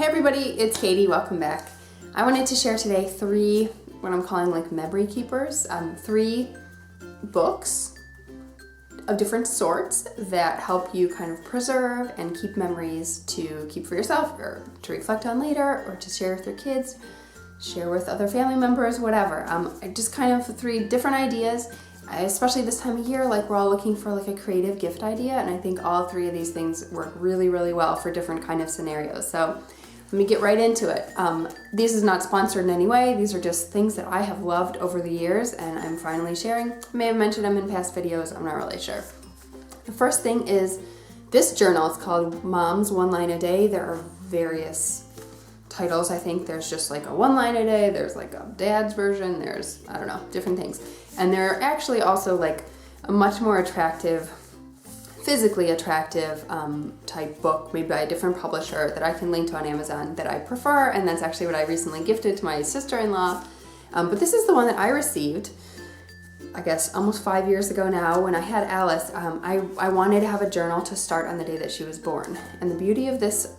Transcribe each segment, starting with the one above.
Hey everybody, it's Katie, welcome back. I wanted to share today three, what I'm calling like memory keepers, three books of different sorts that help you kind of preserve and keep memories to keep for yourself or to reflect on later or to share with your kids, share with other family members, whatever. Just kind of three different ideas, especially this time of year, like we're all looking for like a creative gift idea, and I think all three of these things work really, really well for different kind of scenarios. So let me get right into it. This is not sponsored in any way. These are just things that I have loved over the years and I'm finally sharing. I may have mentioned them in past videos, I'm not really sure. The first thing is this journal. It's called Mom's One Line a Day. There are various titles. I think there's just like a one line a day, there's like a dad's version, there's, I don't know, different things. And they're actually also like a much more attractive, physically attractive type book made by a different publisher that I can link to on Amazon that I prefer, and that's actually what I recently gifted to my sister-in-law. But this is the one that I received, I guess almost 5 years ago now when I had Alice. I wanted to have a journal to start on the day that she was born. And the beauty of this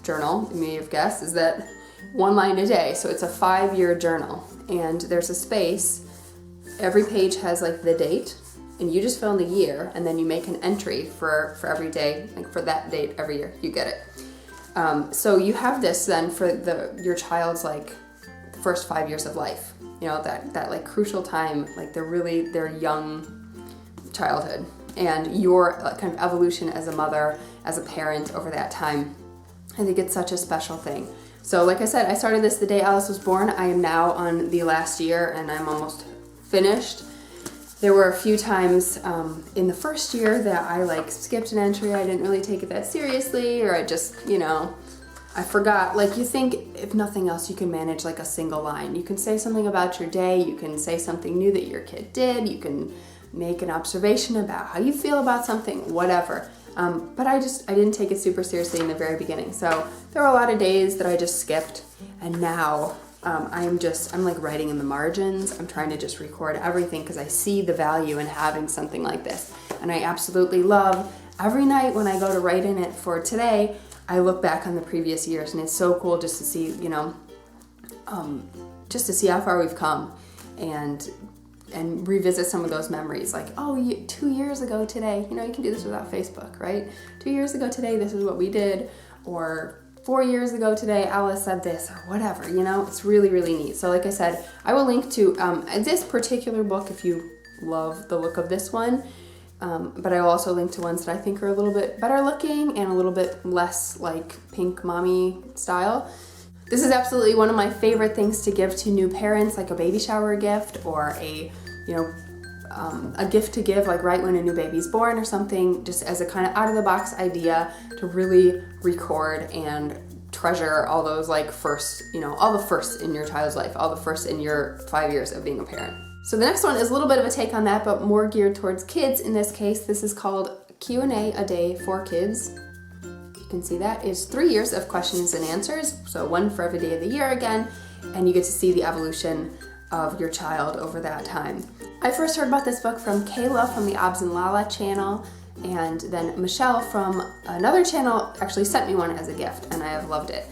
journal, you may have guessed, is that one line a day. So it's a 5-year journal and there's a space. Every page has like the date, and you just fill in the year, and then you make an entry for every day, like for that date every year, you get it. So you have this then for your child's like the first 5 years of life, you know, that like crucial time, like their young childhood, and your kind of evolution as a mother, as a parent over that time. I think it's such a special thing. So like I said, I started this the day Alice was born. I am now on the last year and I'm almost finished. There were a few times in the first year that I like skipped an entry. I didn't really take it that seriously, or I just, you know, I forgot. Like, you think if nothing else you can manage like a single line. You can say something about your day, you can say something new that your kid did, you can make an observation about how you feel about something, whatever. But I didn't take it super seriously in the very beginning. So there were a lot of days that I just skipped, and now I'm like writing in the margins. I'm trying to just record everything because I see the value in having something like this. And I absolutely love every night when I go to write in it for today, I look back on the previous years, and it's so cool just to see, you know, just to see how far we've come and revisit some of those memories. Like, oh, 2 years ago today, you know, you can do this without Facebook, right? 2 years ago today, this is what we did, or 4 years ago today, Alice said this, or whatever, you know, it's really, really neat. So like I said, I will link to this particular book if you love the look of this one, but I will also link to ones that I think are a little bit better looking and a little bit less like pink mommy style. This is absolutely one of my favorite things to give to new parents, like a baby shower gift or a gift to give like right when a new baby's born or something, just as a kind of out of the box idea to really record and treasure all those like first, you know, all the firsts in your child's life, all the firsts in your 5 years of being a parent. So the next one is a little bit of a take on that, but more geared towards kids in this case. This is called Q&A a Day for Kids. You can see that is 3 years of questions and answers, so one for every day of the year again, and you get to see the evolution of your child over that time. I first heard about this book from Kayla from the Obs and Lala channel, and then Michelle from another channel actually sent me one as a gift, and I have loved it.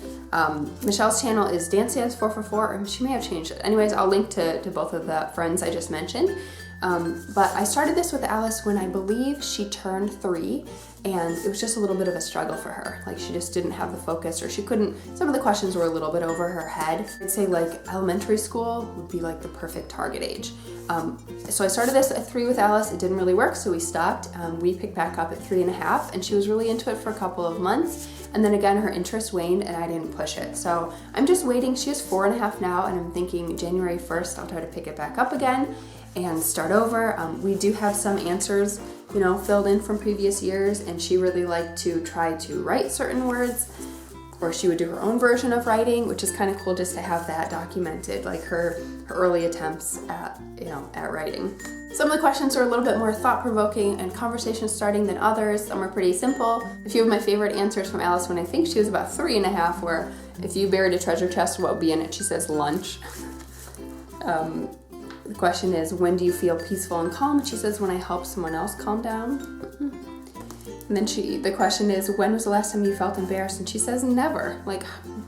Michelle's channel is Dance Dance 444, and she may have changed it. Anyways, I'll link to both of the friends I just mentioned. But I started this with Alice when I believe she turned 3, and it was just a little bit of a struggle for her. Like, she just didn't have the focus, or she couldn't, some of the questions were a little bit over her head. I'd say like elementary school would be like the perfect target age. So I started this at 3 with Alice. It didn't really work, so we stopped. We picked back up at 3.5, and she was really into it for a couple of months. And then again, her interest waned and I didn't push it. So I'm just waiting. She is 4.5 now, and I'm thinking January 1st, I'll try to pick it back up again and start over. We do have some answers, you know, filled in from previous years, and she really liked to try to write certain words, or she would do her own version of writing, which is kind of cool just to have that documented, like her early attempts at, you know, at writing. Some of the questions are a little bit more thought-provoking and conversation starting than others. Some are pretty simple. A few of my favorite answers from Alice when I think she was about 3.5 were, if you buried a treasure chest, what would be in it? She says lunch. The question is, when do you feel peaceful and calm? She says, when I help someone else calm down. And then the question is, when was the last time you felt embarrassed? And she says, never. Like,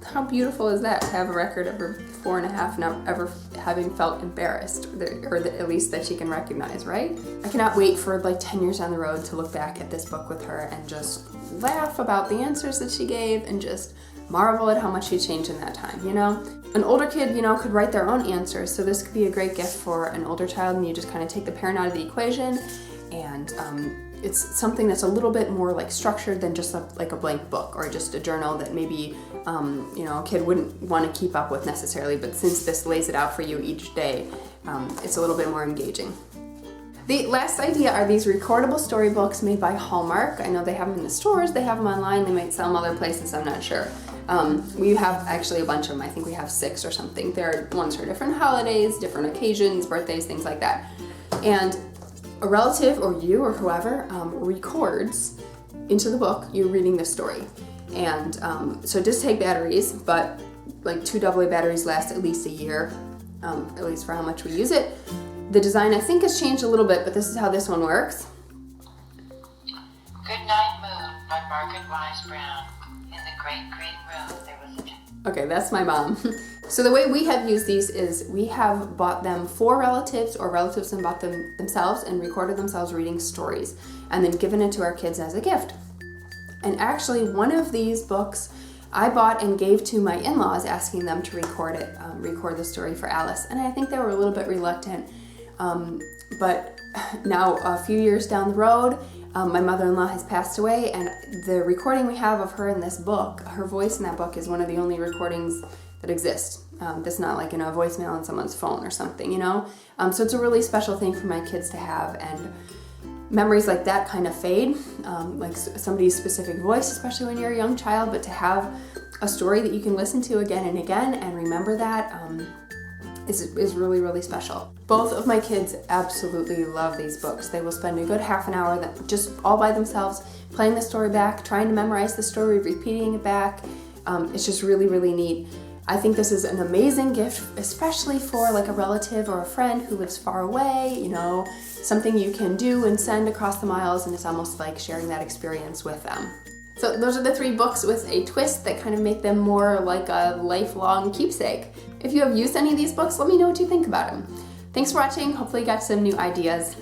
how beautiful is that to have a record of her 4.5 not ever having felt embarrassed, or at least that she can recognize, right? I cannot wait for like 10 years down the road to look back at this book with her and just laugh about the answers that she gave and just marvel at how much she changed in that time, you know? An older kid, you know, could write their own answers, so this could be a great gift for an older child, and you just kind of take the parent out of the equation, and it's something that's a little bit more like structured than just like a blank book or just a journal that maybe you know, a kid wouldn't want to keep up with necessarily, but since this lays it out for you each day, it's a little bit more engaging. The last idea are these recordable storybooks made by Hallmark. I know they have them in the stores, they have them online, they might sell them other places, I'm not sure. We have actually a bunch of them. I think we have 6 or something. There are ones for different holidays, different occasions, birthdays, things like that. And a relative or you or whoever records into the book you reading the story. And so it does take batteries, but like 2 AA batteries last at least a year, at least for how much we use it. The design I think has changed a little bit, but this is how this one works. Good Night Moon by Margaret Wise Brown. In the great green room there was a... Okay, that's my mom. So the way we have used these is we have bought them for relatives, or relatives have bought them themselves and recorded themselves reading stories and then given it to our kids as a gift. And actually one of these books I bought and gave to my in-laws, asking them to record the story for Alice. And I think they were a little bit reluctant. But now a few years down the road, my mother-in-law has passed away, and the recording we have of her in this book, her voice in that book is one of the only recordings that exist. That's not like, you know, a voicemail on someone's phone or something, you know? So it's a really special thing for my kids to have, and memories like that kind of fade, like somebody's specific voice, especially when you're a young child, but to have a story that you can listen to again and again and remember that is really, really special. Both of my kids absolutely love these books. They will spend a good half an hour just all by themselves playing the story back, trying to memorize the story, repeating it back. It's just really, really neat. I think this is an amazing gift, especially for like a relative or a friend who lives far away, you know, something you can do and send across the miles, and it's almost like sharing that experience with them. So those are the 3 books with a twist that kind of make them more like a lifelong keepsake. If you have used any of these books, let me know what you think about them. Thanks for watching. Hopefully you got some new ideas.